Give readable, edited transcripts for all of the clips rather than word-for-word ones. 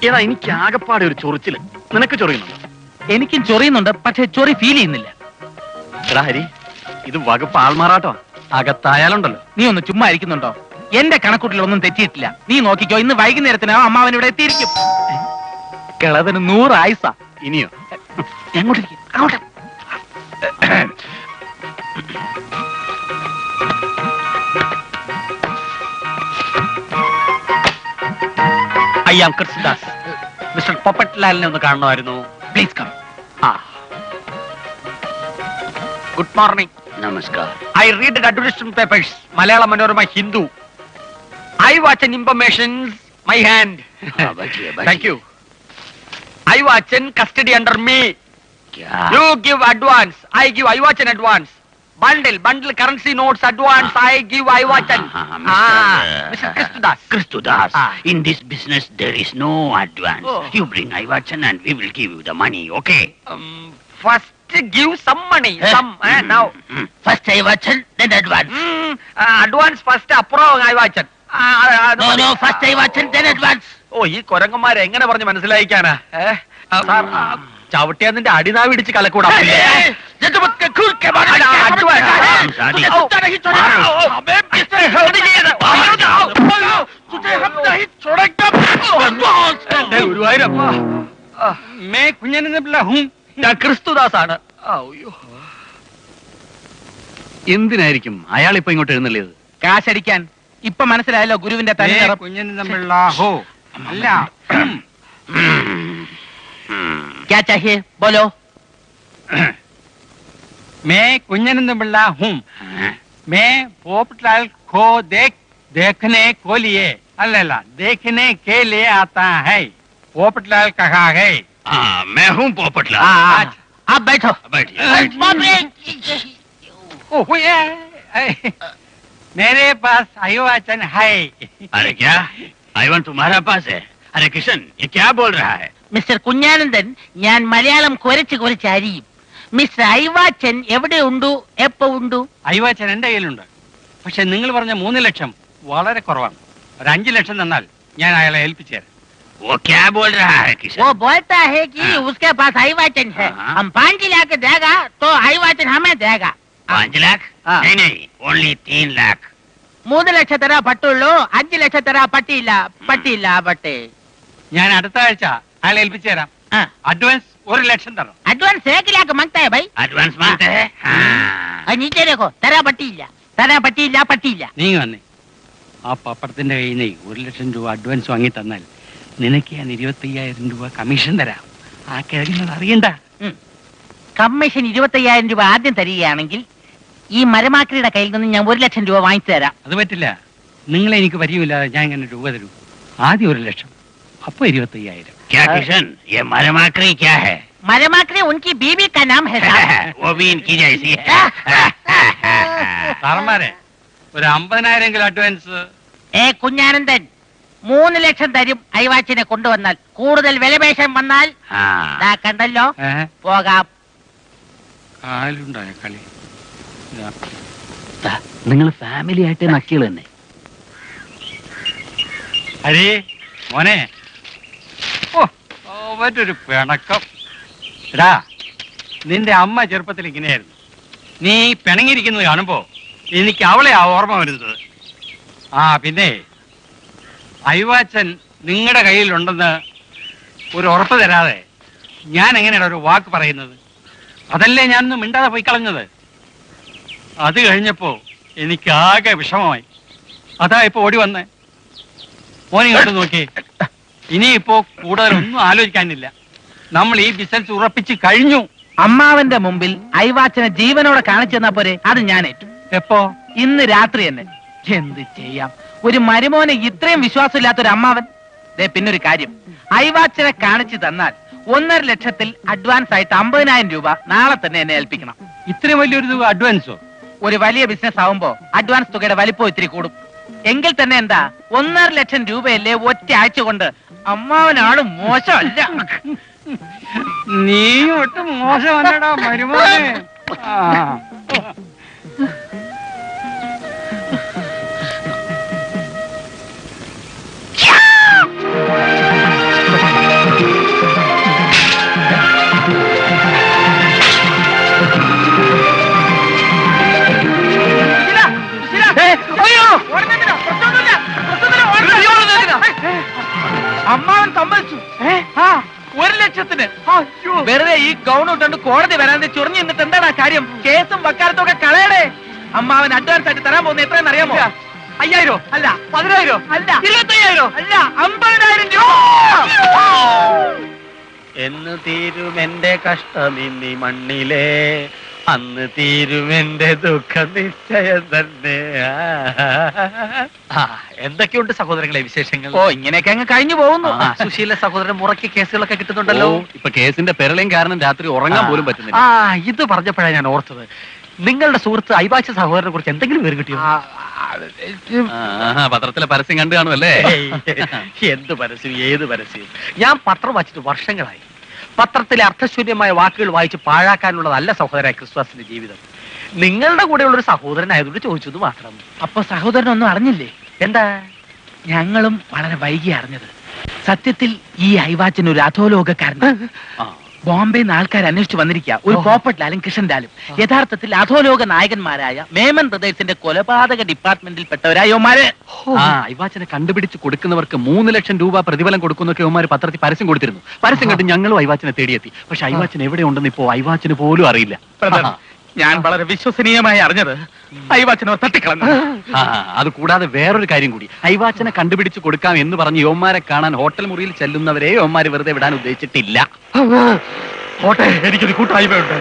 ഏതാ എനിക്ക് ആകെപ്പാടെ ഒരു ചൊറിച്ചില്. നിനക്ക് ചൊറിയുന്നുണ്ടോ? എനിക്കും ചൊറിയുന്നുണ്ട്, പക്ഷെ ചൊറി ഫീൽ ചെയ്യുന്നില്ല. എടാ ഹരി, ഇത് വകുപ്പ് ആൾമാറാട്ടോ. അകത്തായാലുണ്ടല്ലോ. നീ ഒന്ന് ചുമ്മാ ഇരിക്കുന്നുണ്ടോ? എന്റെ കണക്കൂട്ടിലൊന്നും തെറ്റിയിട്ടില്ല. നീ നോക്കിക്കോ, ഇന്ന് വൈകുന്നേരത്തിനോ അമ്മാവൻ ഇവിടെ എത്തിയിരിക്കും. കിളവന് 100 ആയുസ. ഇനിയോ? എങ്ങോട്ടിരിക്കും? അങ്ങോട്ട്. I am Krishnadas. മിസ്റ്റർ പൊപ്പറ്റ്ലാലിനെ ഒന്ന് കാണണമായിരുന്നു. Please come. Good morning. നമസ്കാരം. I read the advertisement papers, Malayalam Manorama, Hindu. I watch an informations, my hand. Thank you. I watch an custody under me. You give advance, I give, I watch an advance. Bundle currency notes advance, I give, I watch an. Mr. Kristudas. In this business there is no advance. You bring Ivachan and we will give you the money, okay? First give some money, some, now. First Ivachan, then advance. Advance first, approve I watch an. No, first Ivachan, then advance. ഓ, ഈ കൊരങ്ങന്മാരെ എങ്ങനെ പറഞ്ഞ് മനസ്സിലായിക്കാനാ? ചവിട്ടിയാന്നിന്റെ അടിനാവ് ഇടിച്ച് കലക്കൂടാ. ഞാൻ ക്രിസ്തുദാസാണ്. എന്തിനായിരിക്കും അയാൾ ഇപ്പൊ ഇങ്ങോട്ട് എഴുന്നള്ളിയത്? കാശടിക്കാൻ. ഇപ്പൊ മനസ്സിലായല്ലോ ഗുരുവിന്റെ തനി അല്ല. क्या चाहिए बोलो. मैं कुंजन बिल्ला हूँ. मैं पोपटलाल को देखने को लिए अल्लाह देखने के लिए आता है. पोपटलाल कहाँ है? मैं हूँ पोपटलाल. आप बैठो. मेरे पास अयोवाचन है. अरे क्या आईवन तुम्हारा पास है? अरे किशन, ये क्या बोल रहा है? മിസ്റ്റർ കുഞ്ഞാനന്ദൻ, ഞാൻ മലയാളം കുരച്ച് അരിയും. മിസ്റ്റർ ഐവാച്ചൻ എവിടെ ഉണ്ടു, എപ്പോ ഉണ്ടു? അയ്വാച്ചൻ എന്റെ കയ്യിലുണ്ട്. പക്ഷെ നിങ്ങൾ പറഞ്ഞ 3 ലക്ഷം വളരെ കുറവാണ്. ഒരു 5 ലക്ഷം തന്നാൽ ഞാൻ അയാളെ ഏൽപ്പിച്ചു തരാം. वो क्या बोल रहा है किशन? वो बोलता है कि उसके पास अहिवाचन है. हम 5 लाख देगा तो अहिवाचन हमें देगा. 5 लाख? नहीं, ओनली 3 लाख. 3 ലക്ഷം തരാ പട്ടുള്ളൂ, 5 ലക്ഷം തരാ പട്ടിയില്ല പട്ടേ. ഞാൻ അടുത്ത ആഴ്ച അയാളെ ഏൽപ്പിച്ചു തരാം. അഡ്വാൻസ് 1 ലക്ഷം തരണം. अडवांस 1 लाख मांगता है भाई. एडवांस मांगते हैं? नीचे देखो, തരാ പട്ടിയില്ല. നീ വന്നേ. ആ പപ്പടത്തിന്റെ കയ്യിൽ നിന്ന് 1 ലക്ഷം രൂപ അഡ്വാൻസ് വാങ്ങി തന്നാൽ നിനക്ക് ഞാൻ 25,000 രൂപ കമ്മീഷൻ തരാം. ആ കിഴക്കുന്നത് അറിയണ്ട. കമ്മീഷൻ 25,000 രൂപ ആദ്യം തരികയാണെങ്കിൽ ഈ മരമാക്രിയുടെ കയ്യിൽ നിന്ന് ഞാൻ 1 ലക്ഷം രൂപ വാങ്ങിച്ചു തരാം. അത് പറ്റില്ല. നിങ്ങളെ എനിക്ക് പരിചയമില്ലാതെ ഞാൻ ഇങ്ങനെ രൂപ തരും. ആദ്യം 1 ലക്ഷം, അപ്പൊ 25,000. क्या किशन, ये मरमाकरी क्या है? मरमाकरी उनकी बीवी का नाम है साहब. वो भी इनकी जैसी है. സാറന്മാരെ, ഒരു 50,000 അഡ്വാൻസ്. കുഞ്ഞാനന്ദൻ 3 ലക്ഷം തരും അയവാച്ചിനെ കൊണ്ടുവന്നാൽ. കൂടുതൽ വിലപേശം വന്നാൽ കണ്ടല്ലോ, പോകാം. കാലുണ്ടായ കളി. നിങ്ങൾ ഫാമിലി ആയിട്ട് നക്കികൾ തന്നെ. ഹരി മോനെ, മറ്റൊരു പിണക്കം. എടാ, നിന്റെ അമ്മ ചെറുപ്പത്തിൽ ഇങ്ങനെയായിരുന്നു. നീ പിണങ്ങിയിരിക്കുന്നത് കാണുമ്പോ എനിക്ക് അവളെ ഓർമ്മ വരുന്നത്. പിന്നെ അയ്വാച്ചൻ നിങ്ങളുടെ കയ്യിലുണ്ടെന്ന് ഒരു ഉറപ്പ് തരാതെ ഞാൻ എങ്ങനെയാണ് ഒരു വാക്ക് പറയുന്നത്? അതല്ലേ ഞാനൊന്നും മിണ്ടാതെ പോയി കളഞ്ഞത്. അത് കഴിഞ്ഞപ്പോ എനിക്ക് ആകെ വിഷമമായി. അതാ ഇപ്പൊ ഓടി വന്നേ. മോനിങ്ങോട്ട് നോക്കി. ഇനിയിപ്പോ കൂടുതലൊന്നും ആലോചിക്കാനില്ല. നമ്മൾ ഈ ബിസിനസ് ഉറപ്പിച്ച് കഴിഞ്ഞു. അമ്മാവന്റെ മുമ്പിൽ ഐവാച്ചനെ ജീവനോടെ കാണിച്ചു തന്നാ പോരെ? അത് ഞാൻ ഏറ്റു. എപ്പോ? ഇന്ന് രാത്രി തന്നെ. എന്ത് ചെയ്യാം, ഒരു മരുമോനെ ഇത്രയും വിശ്വാസമില്ലാത്തൊരു അമ്മാവൻ. പിന്നൊരു കാര്യം, ഐവാച്ചനെ കാണിച്ചു തന്നാൽ 1.5 ലക്ഷത്തിൽ അഡ്വാൻസ് ആയിട്ട് 50,000 രൂപ നാളെ തന്നെ എന്നെ ഏൽപ്പിക്കണം. ഇത്രയും വലിയൊരു അഡ്വാൻസോ? ഒരു വലിയ ബിസിനസ് ആവുമ്പോ അഡ്വാൻസ് തുകയുടെ വലിപ്പം ഇത്തിരി കൂടും. എങ്കിൽ തന്നെ എന്താ, 1.5 ലക്ഷം രൂപയല്ലേ ഒറ്റ ആഴ്ച കൊണ്ട്. അമ്മാവനാണ് മോശമല്ല. നീ ഒട്ടും മോശമല്ലടാ മരുമോനെ. അമ്മാവൻ സമ്മതിച്ചു. ആ 1 ലക്ഷത്തിന്. വെറുതെ ഈ ഗൗൺ ഇട്ടുകൊണ്ട് കോടതി വരാതെ ചൊറിഞ്ഞു നിന്നിട്ട് എന്താണ് ആ കാര്യം? കേസും വക്കാലത്തും ഒക്കെ കളയടേ. അമ്മാവൻ അഡ്വാൻസ് ആയിട്ട് തരാൻ പോകുന്ന എത്രയെന്ന് അറിയാമോ? 5000 അല്ല 10000 അല്ല 25000 അല്ല 50,000 രൂപ. എന്ന് തീരും എന്റെ കഷ്ടം ഇനി മണ്ണിലെ, അന്ന് തീരും എന്റെ ദുഃഖം നിശ്ചയം തന്നെ. എന്തൊക്കെയുണ്ട് സഹോദരങ്ങളെ വിശേഷങ്ങൾ? ഓ ഇങ്ങനെയൊക്കെ അങ്ങ് കഴിഞ്ഞു പോകുന്നു. സുശീല സഹോദരൻ മുറയ്ക്ക് കേസുകളൊക്കെ കിട്ടുന്നുണ്ടല്ലോ. ഇപ്പൊ കേസിന്റെ പെരളയും കാരണം രാത്രി ഉറങ്ങാൻ പോലും പറ്റുന്നില്ല. ഇത് പറഞ്ഞപ്പോഴാണ് ഞാൻ ഓർത്തത്. നിങ്ങളുടെ സുഹൃത്ത് ഐവാച്ച സഹോദരനെ കുറിച്ച് എന്തെങ്കിലും പേര് കിട്ടിയോ? പത്രത്തിലെ പരസ്യം കണ്ടു കാണുമല്ലേ? എന്ത് പരസ്യം, ഏത് പരസ്യം? ഞാൻ പത്രം വായിച്ചിട്ട് വർഷങ്ങളായി. പത്രത്തിലെ അർത്ഥശൂന്യമായ വാക്കുകൾ വായിച്ച് പാഴാക്കാനുള്ളതല്ല സഹോദര ക്രിസ്തുവാസിന്റെ ജീവിതം. നിങ്ങളുടെ കൂടെയുള്ള ഒരു സഹോദരനായതുകൊണ്ട് ചോദിച്ചത് മാത്രം. അപ്പൊ സഹോദരനൊന്നും അറിഞ്ഞില്ലേ? എന്താ? ഞങ്ങളും വളരെ വൈകി അറിഞ്ഞത്. സത്യത്തിൽ ഈ ഐവാച്ചൻ ഒരു അധോലോകക്കാരനാണ്. ബോംബെയിൽ നിന്ന് ആൾക്കാർ അന്വേഷിച്ചു വന്നിരിക്കുക. ഒരു പോപ്പട്ട് ലാലും കൃഷ്ണൻ ലാലും യഥാർത്ഥത്തിൽ അധോലോക നായകന്മാരായ മേമൻ ബ്രദേഴ്സിന്റെ കൊലപാതക ഡിപ്പാർട്ട്മെന്റിൽ യോമാര്. ഐവാച്ചനെ കണ്ടുപിടിച്ച് കൊടുക്കുന്നവർക്ക് 3 ലക്ഷം രൂപ പ്രതിഫലം കൊടുക്കുന്നൊക്കെ യോമാര് പത്രത്തിൽ പരസ്യം കൊടുത്തിരുന്നു. പരസ്യം കണ്ട് ഞങ്ങളും ഐവാച്ചനെ തേടിയെത്തി. പക്ഷെ ഐവാച്ചൻ എവിടെയുണ്ടെന്ന് ഇപ്പോ ഐവാച്ചന് പോലും അറിയില്ല. ഞാൻ വളരെ വിശ്വസനീയമായി അറിഞ്ഞത് ഐവാച്ചനോ തട്ടിക്കളഞ്ഞു. അത് കൂടാതെ വേറൊരു കാര്യം കൂടി. ഐവാച്ചനെ കണ്ടുപിടിച്ച് കൊടുക്കാം എന്ന് പറഞ്ഞ് യോമാരെ കാണാൻ ഹോട്ടൽ മുറിയിൽ ചെല്ലുന്നവരെ യോമാര് വെറുതെ വിടാൻ ഉദ്ദേശിച്ചിട്ടില്ല. ഓട്ടെ, എനിക്കൊരു കൂട്ടായ്മയുണ്ട്.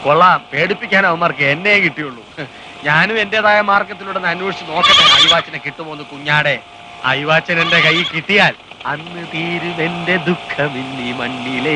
കൊള്ളാം, പേടിപ്പിക്കാൻ അവന്മാർക്ക് എന്നെ കിട്ടിയുള്ളൂ. ഞാനും എന്റേതായ മാർഗത്തിലൂടെ അന്വേഷിച്ച് നോക്കട്ടെ ഐവാച്ചനെ കിട്ടുമോന്ന്. കുഞ്ഞാടെ, ഐവാച്ചൻ എന്റെ കൈ കിട്ടിയാൽ അന്ന് തീരും എന്റെ ദുഃഖമില്ലി മണ്ണിലേ.